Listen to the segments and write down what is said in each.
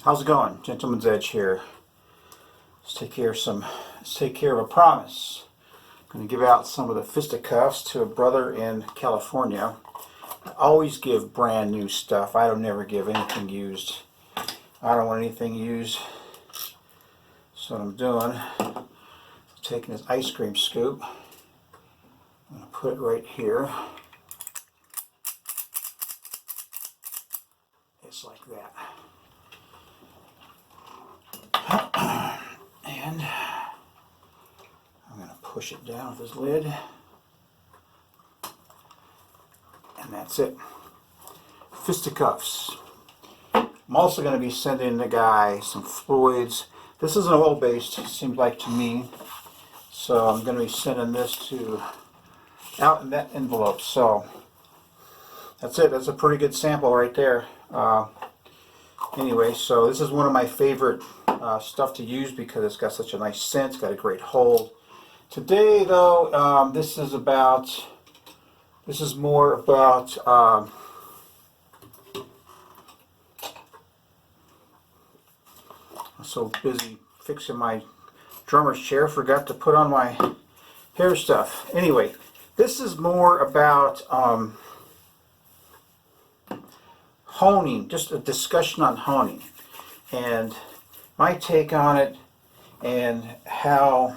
How's it going? Gentleman's Edge here. Let's take care of a promise. I'm going to give out some of the fisticuffs to a brother in California. I always give brand new stuff. I don't never give anything used. I don't want anything used. So what I'm doing, taking this ice cream scoop. I'm going to put it right here. It's like that. And I'm going to push it down with this lid. And that's it. Fisticuffs. I'm also going to be sending the guy some fluids. This is an oil-based, it seems like to me. So I'm going to be sending this out in that envelope. So that's it. That's a pretty good sample right there. Anyway, so this is one of my favorite stuff to use because it's got such a nice scent. It's got a great hold. Today, though, this is more about I'm so busy fixing my drummer's chair, forgot to put on my hair stuff. Anyway, this is more about honing, just a discussion on honing and my take on it, and how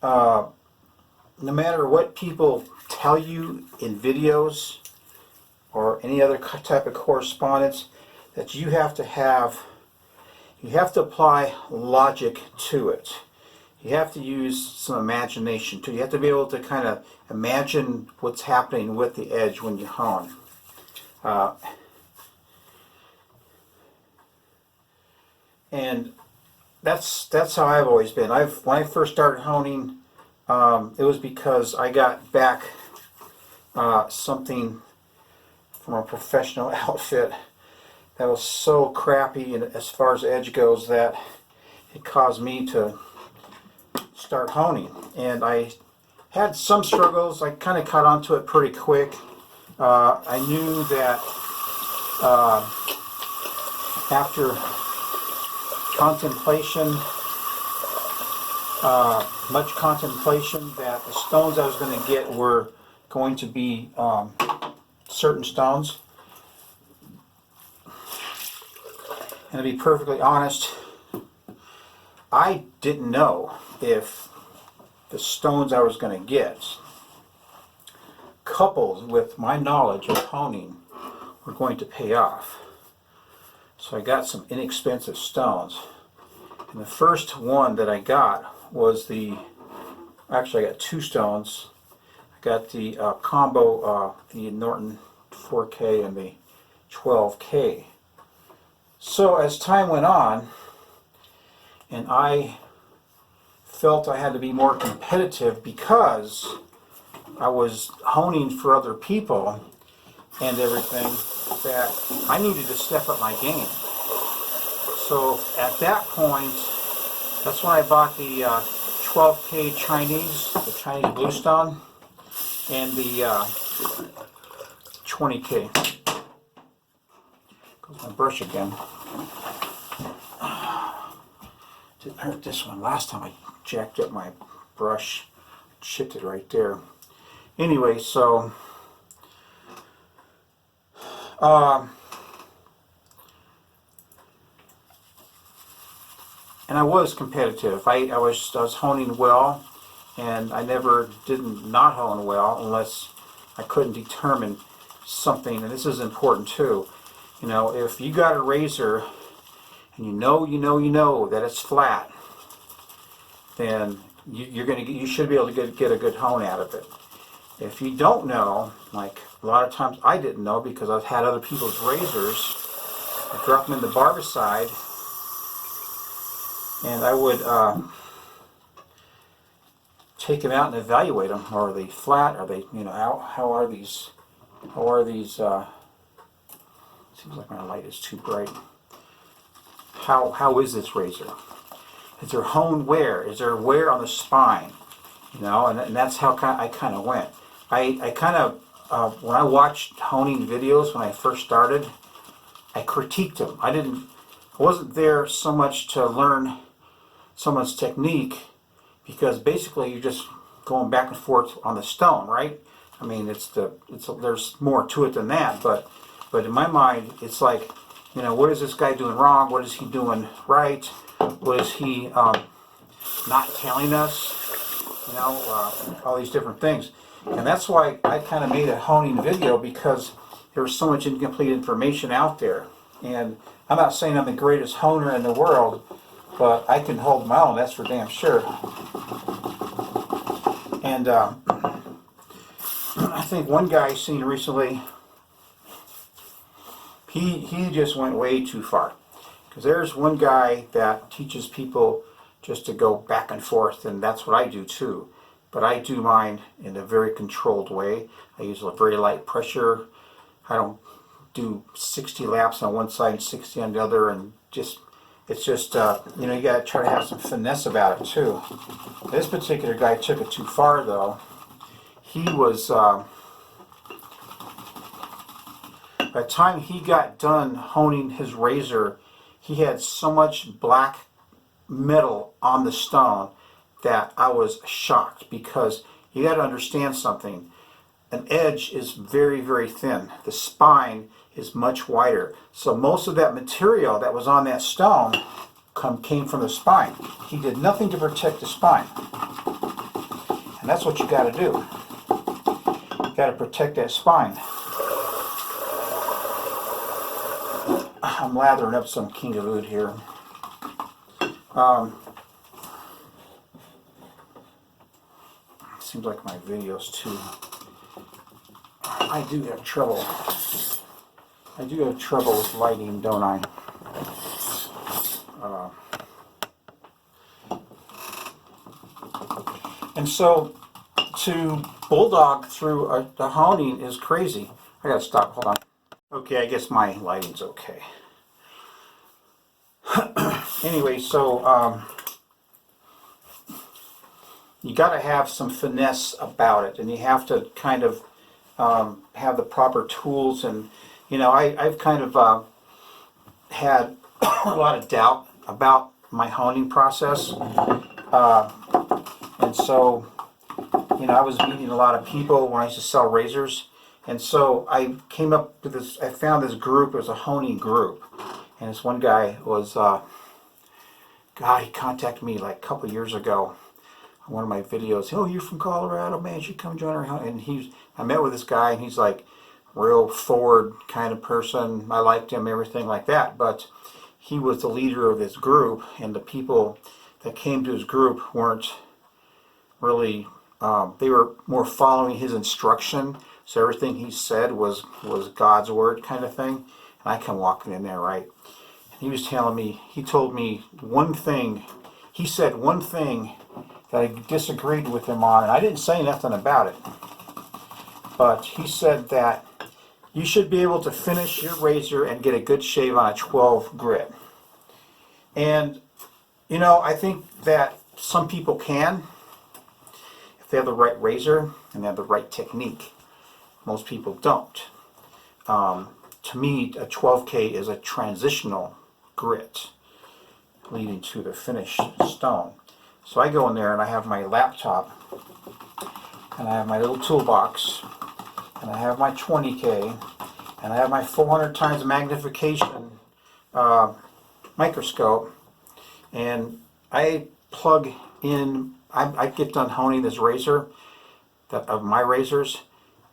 no matter what people tell you in videos or any other type of correspondence, that you have to apply logic to it. You have to use some imagination too. You have to be able to kind of imagine what's happening with the edge when you hone. And that's how I've always been. When I first started honing, it was because I got back something from a professional outfit that was so crappy, and as far as edge goes, that it caused me to start honing. And I had some struggles. I kind of caught onto it pretty quick. I knew that after contemplation, much contemplation, that the stones I was going to get were going to be certain stones. And to be perfectly honest, I didn't know if the stones I was going to get, coupled with my knowledge of honing, were going to pay off. So I got some inexpensive stones. And the first one that I got was actually I got two stones. I got the combo, the Norton 4K and the 12K. So as time went on, and I felt I had to be more competitive because I was honing for other people and everything, that I needed to step up my game. So at that point, that's when I bought the 12K Chinese, the Chinese bluestone, and the 20K. Goes my brush again. Didn't hurt this one. Last time I jacked up my brush, chipped it right there. Anyway, so and I was competitive. I was honing well, and I never didn't not hone well unless I couldn't determine something. And this is important too. You know, if you got a razor and you know that it's flat, then you should be able to get a good hone out of it. If you don't know, like a lot of times I didn't know because I've had other people's razors, I drop them in the barbicide, and I would take them out and evaluate them. Are they flat? Are they, how are these? Seems like my light is too bright. How is this razor? Is there hone wear? Is there wear on the spine? And that's how I kind of went. I kind of, when I watched honing videos when I first started, I critiqued them. I didn't I wasn't there so much to learn someone's technique, because basically you're just going back and forth on the stone, right? I mean, there's more to it than that, but in my mind, it's like, what is this guy doing wrong? What is he doing right? What is he not telling us? All these different things. And that's why I kind of made a honing video, because there's so much incomplete information out there. And I'm not saying I'm the greatest honer in the world, but I can hold my own, that's for damn sure. And I think one guy I seen recently, he just went way too far. Because there's one guy that teaches people just to go back and forth, and that's what I do too. But I do mine in a very controlled way. I use a very light pressure. I don't do 60 laps on one side and 60 on the other, and it's just you got to try to have some finesse about it too. This particular guy took it too far though. He was by the time he got done honing his razor, he had so much black metal on the stone that I was shocked, because you got to understand something. An edge is very, very thin. The spine is much wider. So most of that material that was on that stone came from the spine. He did nothing to protect the spine. And that's what you got to do. You got to protect that spine. I'm lathering up some King of Oud here. Seems like my videos too. I do have trouble. I do have trouble with lighting, don't I? And so to bulldog through the honing is crazy. I gotta stop. Hold on. Okay, I guess my lighting's okay. Anyway, so you got to have some finesse about it, and you have to kind of have the proper tools. And I've kind of had a lot of doubt about my honing process, and so I was meeting a lot of people when I used to sell razors, and so I came up with this. I found this group. It was a honing group, and this one guy was he contacted me like a couple of years ago. One of my videos, oh, you're from Colorado, man, you should come join our house. And I met with this guy, and he's like real forward kind of person. I liked him, everything like that. But he was the leader of this group, and the people that came to his group weren't really, they were more following his instruction. So everything he said was God's word kind of thing. And I come walking in there, right? And he was telling me, he told me one thing, he said one thing that I disagreed with him on, and I didn't say nothing about it. But he said that you should be able to finish your razor and get a good shave on a 12 grit. And, I think that some people can, if they have the right razor and they have the right technique. Most people don't. To me, a 12K is a transitional grit leading to the finished stone. So I go in there and I have my laptop, and I have my little toolbox, and I have my 20K, and I have my 400 times magnification microscope, and I plug in, I get done honing this razor, of my razors,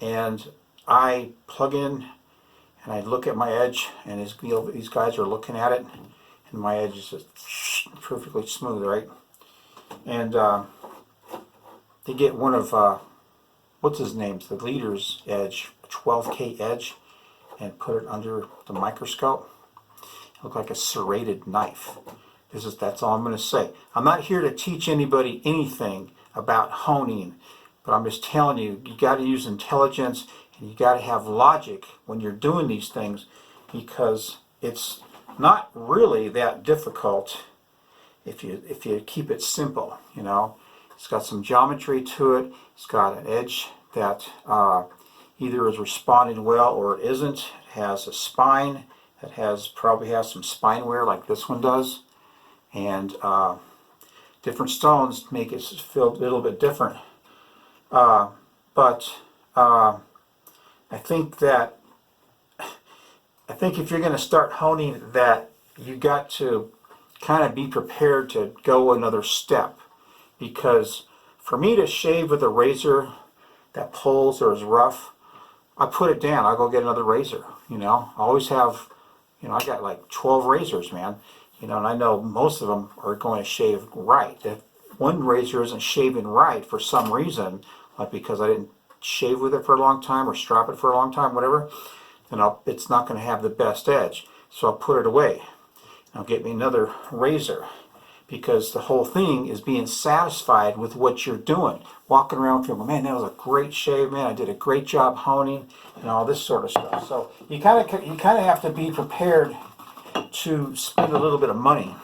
and I plug in and I look at my edge, and these guys are looking at it, and my edge is just perfectly smooth, right? And they get one of, what's his name, the leader's edge, 12K edge, and put it under the microscope. It looked like a serrated knife. That's all I'm going to say. I'm not here to teach anybody anything about honing, but I'm just telling you, you got to use intelligence, and you got to have logic when you're doing these things, because it's not really that difficult if you keep it simple. It's got some geometry to it. It's got an edge that either is responding well or it isn't. It has a spine that probably has some spine wear like this one does, and different stones make it feel a little bit different. But I think if you're going to start honing that, you got to kind of be prepared to go another step, because for me to shave with a razor that pulls or is rough, I put it down. I go get another razor. I always have, I got like 12 razors, man. And I know most of them are going to shave right. If one razor isn't shaving right for some reason, like because I didn't shave with it for a long time or strap it for a long time, whatever, then it's not going to have the best edge. So I'll put it away. I'll get me another razor, because the whole thing is being satisfied with what you're doing. Walking around feeling, man, that was a great shave, man. I did a great job honing and all this sort of stuff. So you kind of have to be prepared to spend a little bit of money.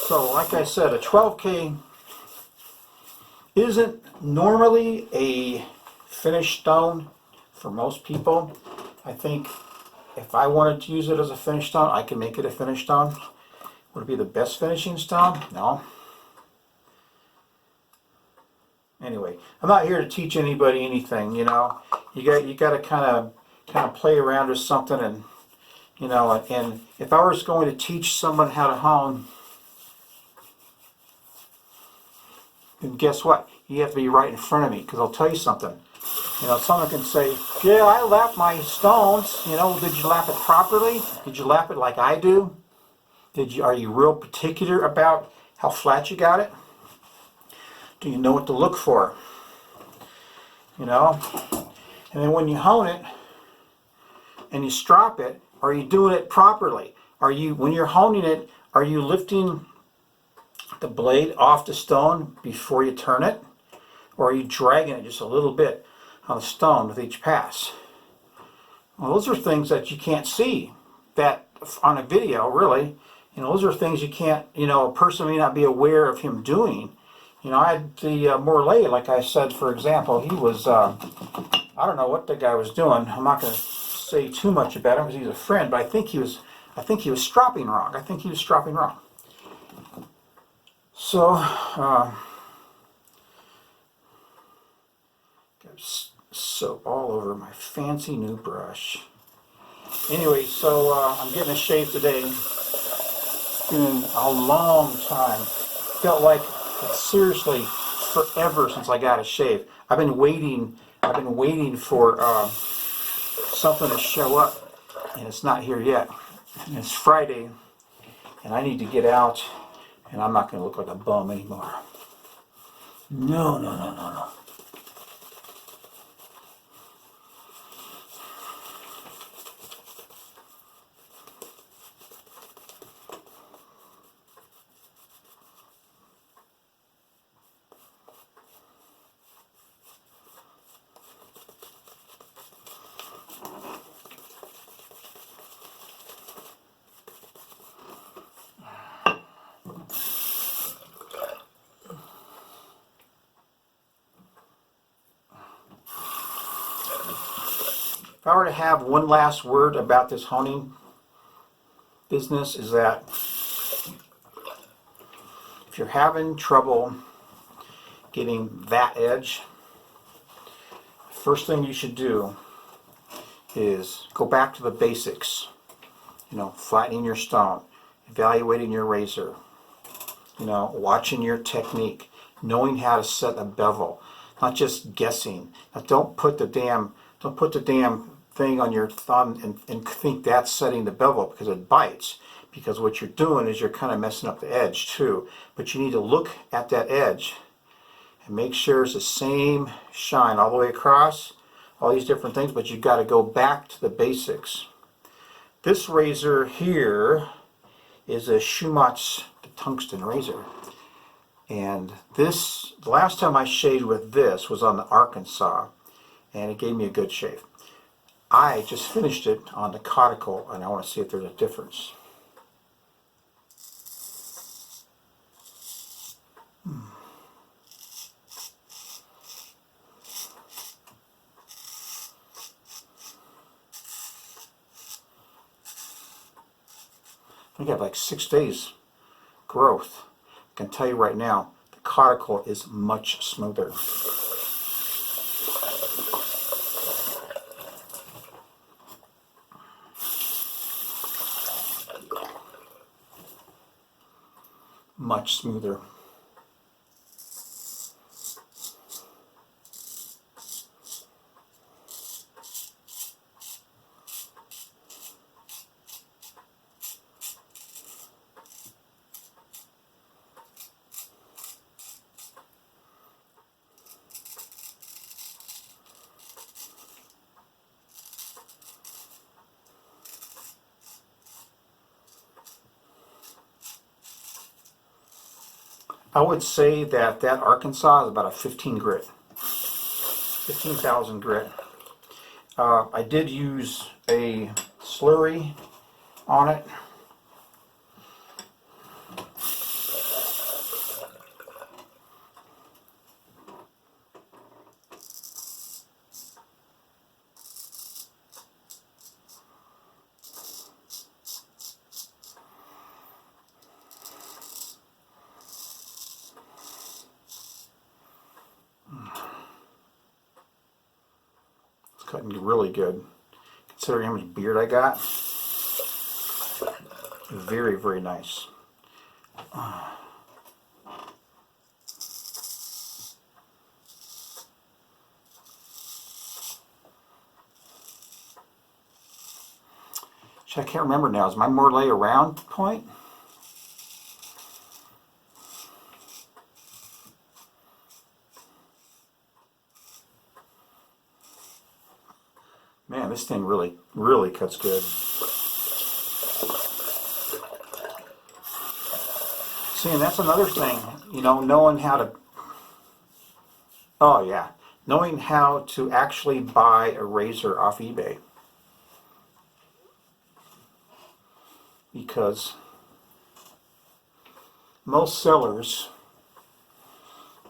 So like I said, a 12K isn't normally a finished stone for most people. I think if I wanted to use it as a finished stone, I can make it a finished stone. Would it be the best finishing stone? No. Anyway, I'm not here to teach anybody anything. You got to kind of play around with something, and and if I was going to teach someone how to hone, then guess what? You have to be right in front of me, because I'll tell you something. Someone can say, yeah, I lap my stones. Did you lap it properly? Did you lap it like I do? Are you real particular about how flat you got it? Do you know what to look for? And then when you hone it and you strop it, are you doing it properly? When you're honing it, are you lifting the blade off the stone before you turn it? Or are you dragging it just a little bit on the stone with each pass? Well, those are things that you can't see that on a video, really. Those are things you can't, a person may not be aware of him doing. I had the Morlaix, like I said, for example, he was, I don't know what the guy was doing. I'm not going to say too much about him because he's a friend, but I think he was stropping wrong. So, got soap all over my fancy new brush. Anyway, so I'm getting a shave today. It's been a long time. Felt like seriously forever since I got a shave. I've been waiting for something to show up, and it's not here yet. And it's Friday, and I need to get out, and I'm not going to look like a bum anymore. No. If I were to have one last word about this honing business, is that if you're having trouble getting that edge, first thing you should do is go back to the basics. Flattening your stone, evaluating your razor, watching your technique, knowing how to set a bevel, not just guessing. Now, don't put the damn thing on your thumb and think that's setting the bevel, because it bites. Because what you're doing is you're kind of messing up the edge too. But you need to look at that edge and make sure it's the same shine all the way across, all these different things, but you've got to go back to the basics. This razor here is a Shumatz tungsten razor. And the last time I shaved with this was on the Arkansas, and it gave me a good shave. I just finished it on the Codical, and I want to see if there's a difference. We have like 6 days growth. I can tell you right now, the caudicle is much smoother. Much smoother. I would say that Arkansas is about a 15 grit, 15,000 grit. I did use a slurry on it. It's cutting really good. Considering how much beard I got. Very, very nice. I can't remember now. Is my Morley a round point? Man, this thing really, really cuts good. See, and that's another thing, you know, knowing how to, oh yeah, knowing how to actually buy a razor off eBay. Because most sellers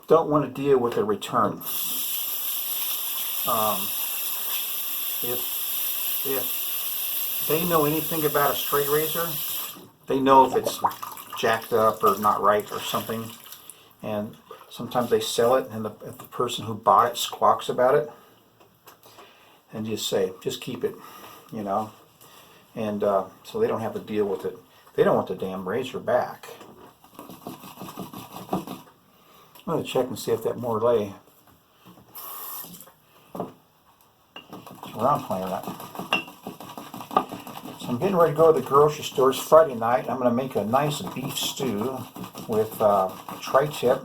don't want to deal with a return. If they know anything about a straight razor, they know if it's jacked up or not right or something. And sometimes they sell it, and if the person who bought it squawks about it, and just say, just keep it, you know. And so they don't have to deal with it. They don't want the damn razor back. I'm going to check and see if that Morley is round point or not. So I'm getting ready to go to the grocery stores Friday night. I'm going to make a nice beef stew with tri-tip.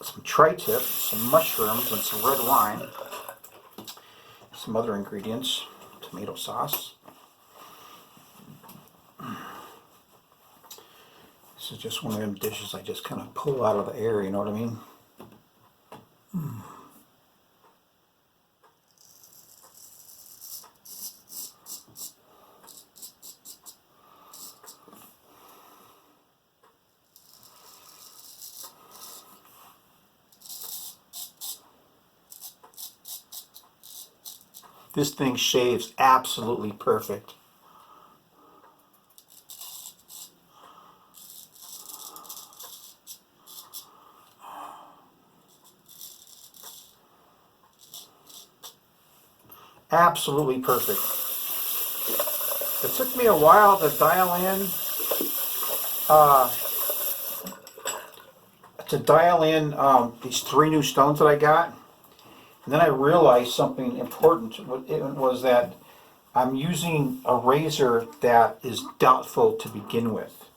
Some tri-tip, some mushrooms, and some red wine. Some other ingredients, tomato sauce. This is just one of them dishes I just kind of pull out of the air, you know what I mean? This thing shaves absolutely perfect. Absolutely perfect. It took me a while to dial in these 3 new stones that I got. And then I realized something important. It was that I'm using a razor that is doubtful to begin with.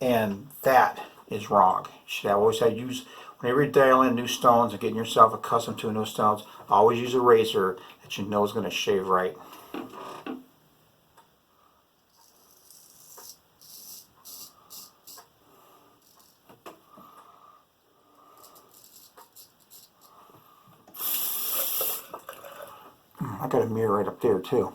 And that is wrong. You should always have use, whenever you dial in new stones and getting yourself accustomed to new stones, always use a razor that you know is going to shave right. I got a mirror right up there too.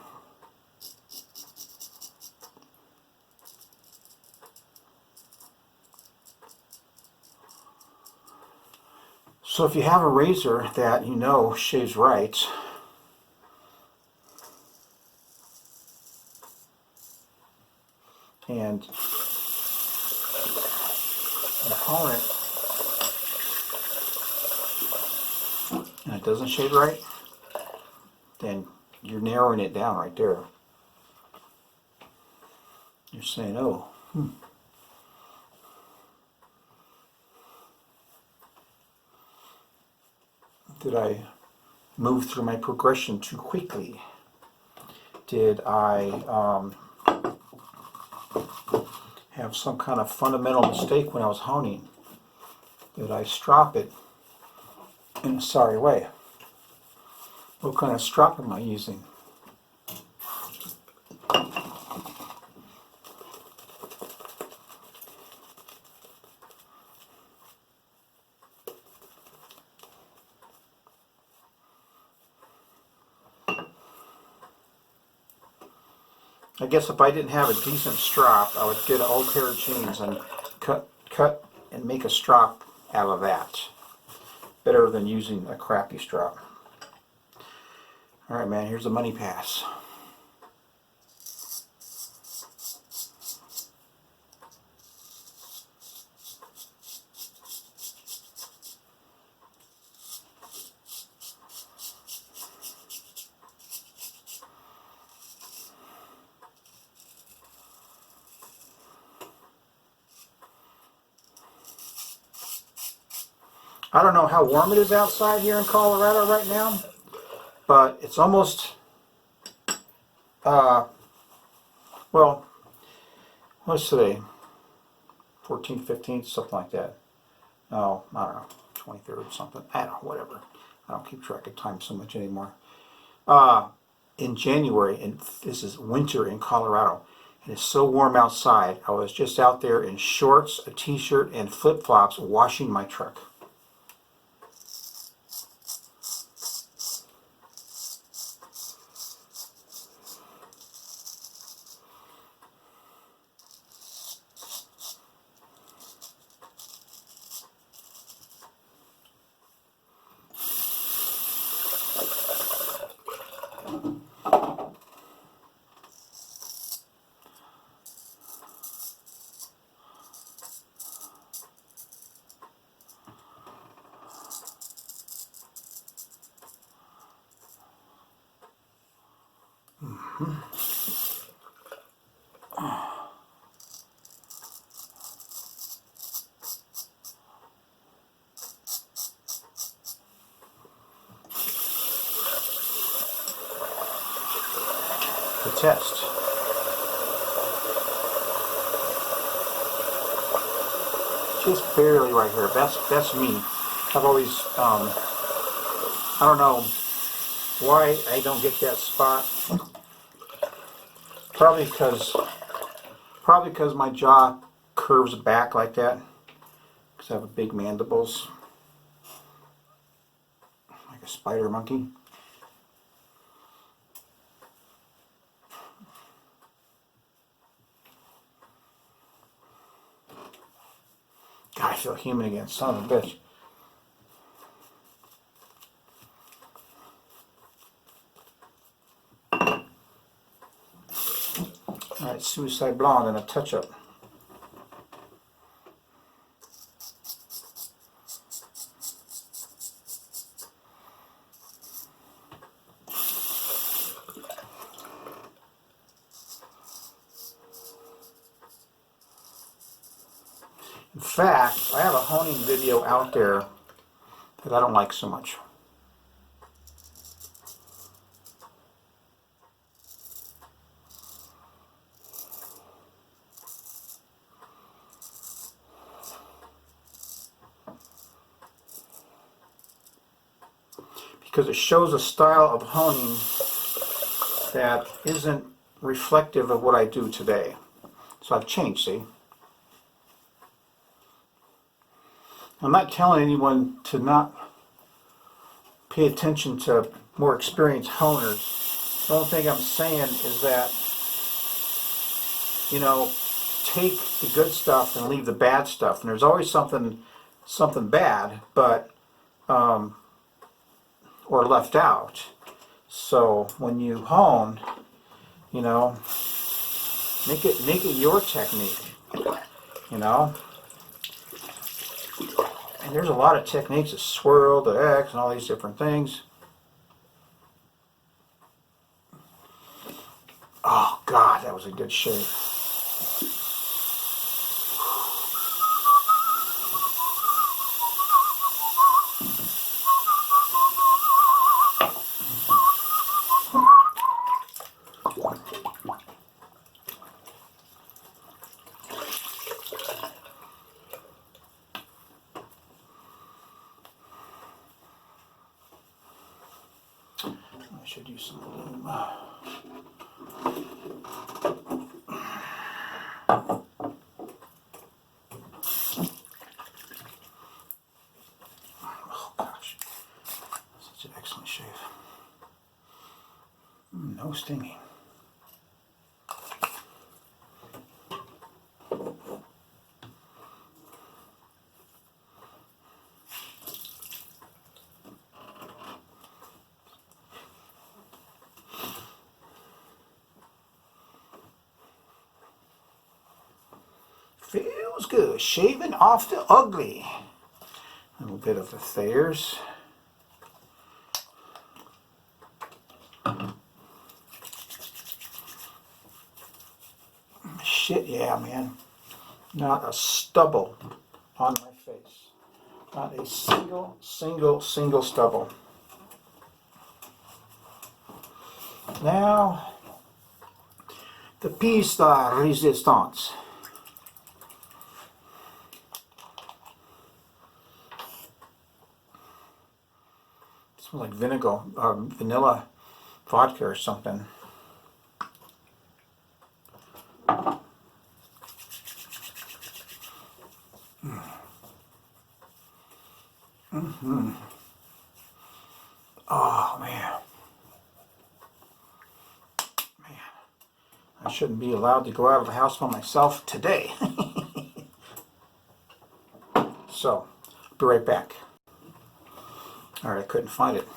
So if you have a razor that you know shaves right, and the opponent, and it doesn't shave right, then you're narrowing it down right there. You're saying, oh, did I move through my progression too quickly? Did I have some kind of fundamental mistake when I was honing? Did I strop it in a sorry way? What kind of strop am I using? I guess if I didn't have a decent strop, I would get an old pair of jeans and cut and make a strop out of that. Better than using a crappy strop. Alright man, here's the money pass. I don't know how warm it is outside here in Colorado right now, but it's almost, well, what's today? 14th, 15th, something like that. No, I don't know, 23rd or something. I don't know, whatever. I don't keep track of time so much anymore. In January, and this is winter in Colorado, and it's so warm outside, I was just out there in shorts, a t-shirt, and flip-flops washing my truck. The test. Just barely right here. That's me. I've always I don't know why I don't get that spot. Probably because my jaw curves back like that. Because I have a big mandibles, like a spider monkey. God, I feel human again, son of a bitch. Alright, Suicide Blonde and a touch-up. In fact, I have a honing video out there that I don't like so much. Because it shows a style of honing that isn't reflective of what I do today. So I've changed, see? I'm not telling anyone to not pay attention to more experienced honers. The only thing I'm saying is that, you know, take the good stuff and leave the bad stuff. And there's always something bad, but or left out. So when you hone, you know, make it your technique. You know, and there's a lot of techniques: the swirl, the X, and all these different things. Oh God, that was a good shave. I should use some lube. Oh gosh, such an excellent shave. No stinging. Feels good. Shaving off the ugly. A little bit of the Thayers. Shit, yeah, man. Not a stubble on my face. Not a single stubble. Now, the piece de resistance. It smells like vinegar, vanilla vodka or something. Oh man. I shouldn't be allowed to go out of the house by myself today. So, be right back. Alright, I couldn't find it.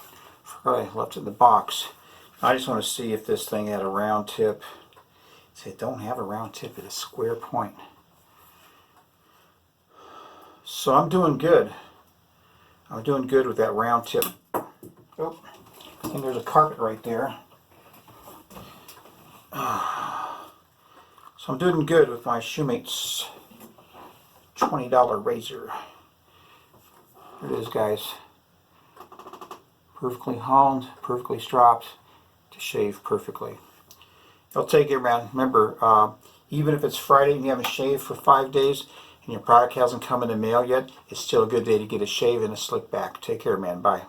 Forgot I left it in the box. I just want to see if this thing had a round tip. See, it don't have a round tip, it's a square point. So I'm doing good. I'm doing good with that round tip. Oh, I think there's a carpet right there. So I'm doing good with my Shoemates $20 razor. Here it is, guys. Perfectly honed, perfectly stropped to shave perfectly. It'll take it, man. Remember, even if it's Friday and you haven't shaved for 5 days and your product hasn't come in the mail yet, it's still a good day to get a shave and a slick back. Take care, man. Bye.